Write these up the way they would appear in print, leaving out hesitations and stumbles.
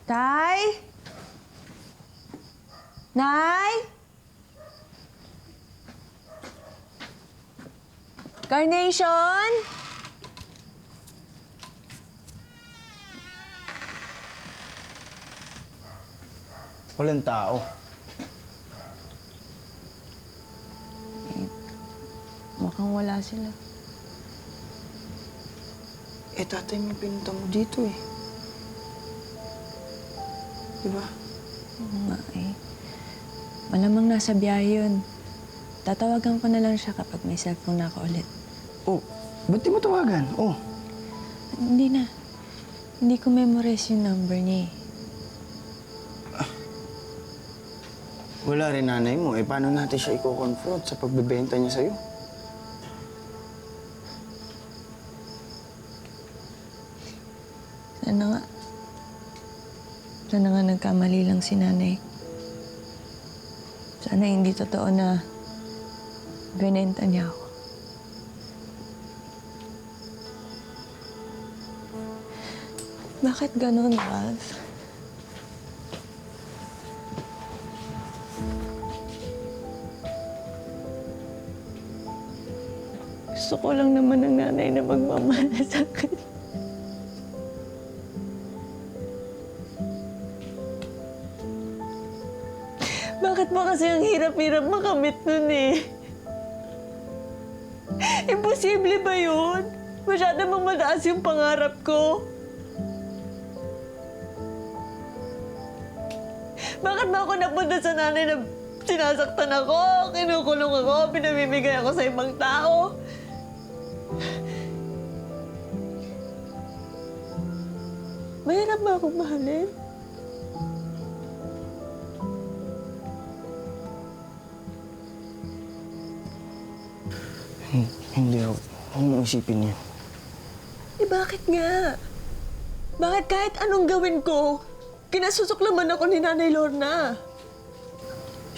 Tay? Nay? Carnation? Walang tao. Mukhang wala sila. Tatay, may pinunta mo dito eh. Diba? Oo nga eh. Malamang nasa biyahe yun. Tatawagan ko na lang siya kapag may cellphone na ako ulit. Oh, ba't di mo tawagan? Oh. Hindi na. Hindi ko memorize yung number niya eh. Wala rin nanay mo. Paano natin siya i-confront sa pagbebenta niya sa'yo? Sana nga nagkamali lang si nanay. Sana hindi totoo na binenta niya ako. Bakit ganun, Ralph? Gusto ko lang naman ng nanay na magmamahal sa akin. Bakit ba kasi ang hirap-hirap makamit nun eh? Imposible ba yun? Masyado bang mataas yung pangarap ko? Bakit ba ako napunta sa nanay na sinasaktan ako, kinukulong ako, pinamimigay ako sa ibang tao? Mahirap ba akong mahalin? Hindi ako. Huwag mong isipin yan. Bakit nga? Bakit kahit anong gawin ko, kinasusuklaman ako ni Nanay Lorna?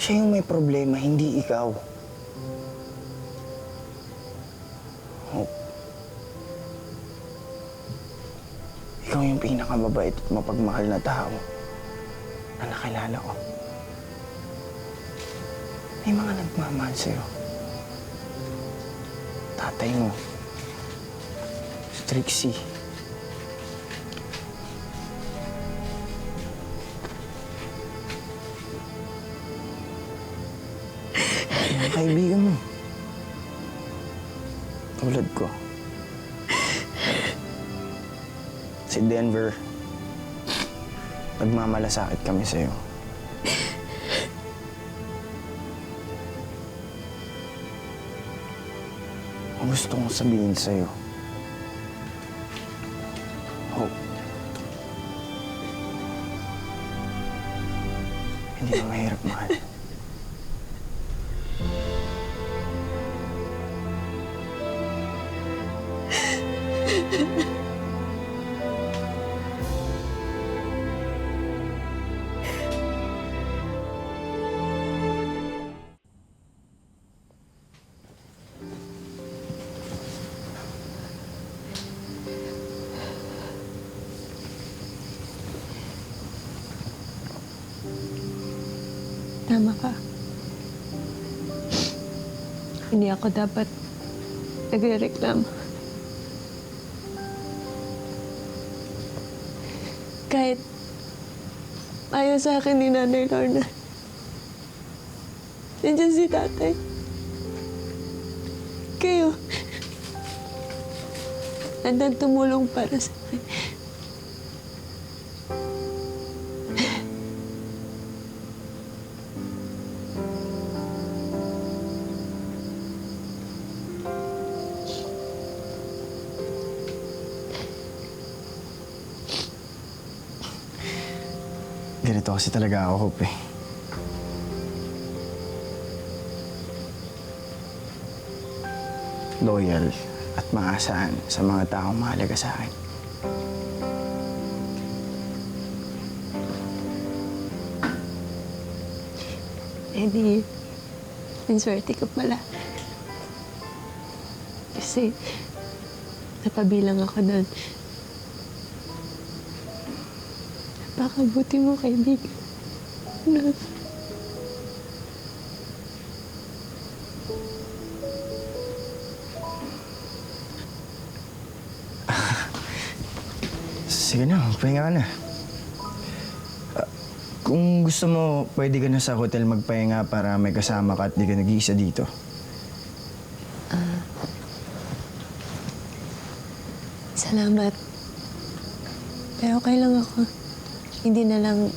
Siya yung may problema, hindi ikaw. Oh. Ikaw yung pinakamabait at mapagmahal na tao na nakilala ko. May mga nagmamahal sa'yo. Tatay mo, si Trixie. Mga kaibigan mo. Tulad ko. Si Denver. Nagmamalasakit kami sa'yo. Ang gusto kong sabihin sa'yo. Hope. Hindi na mahirap mahal. Tama ka. Hindi ako dapat nagre-reklamo. Kahit ayaw sa akin ni Nanay Lorna, nandiyan si Tatay. Kayo, nandang tumulong para sa akin. Ganito kasi talaga ako, Hope eh. Loyal at maasahan sa mga taong mahalaga sa akin. Eh di, swerte ko pala. Kasi napabilang ako doon. Napakabuti mo, kaibigan. No. Sige na, magpahinga ka na. Kung gusto mo, pwede ka na sa hotel magpahinga para may kasama ka at di ka nag-iisa dito. Salamat. Pero okay lang ako. Hindi na lang,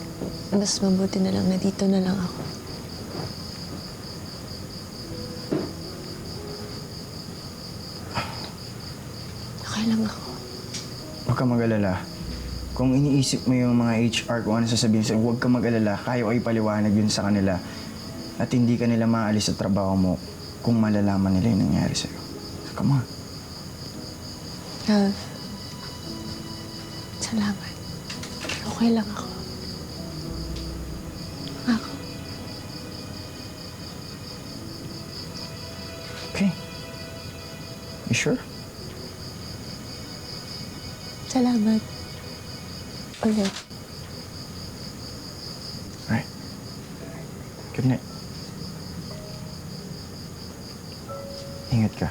mas mabuti na lang na dito na lang ako. Okay lang ako. Huwag ka mag-alala. Kung iniisip mo yung mga HR kung ano sasabihin sa'yo, huwag ka mag-alala. Kaya ko ipaliwanag yun sa kanila. At hindi ka nila maalis sa trabaho mo kung malalaman nila yung nangyari sa'yo. So, come on. Love. Salamat. Okay lang ako. Ako. Okay. You sure? Salamat. Ulit. Alright. Good night. Ingat ka.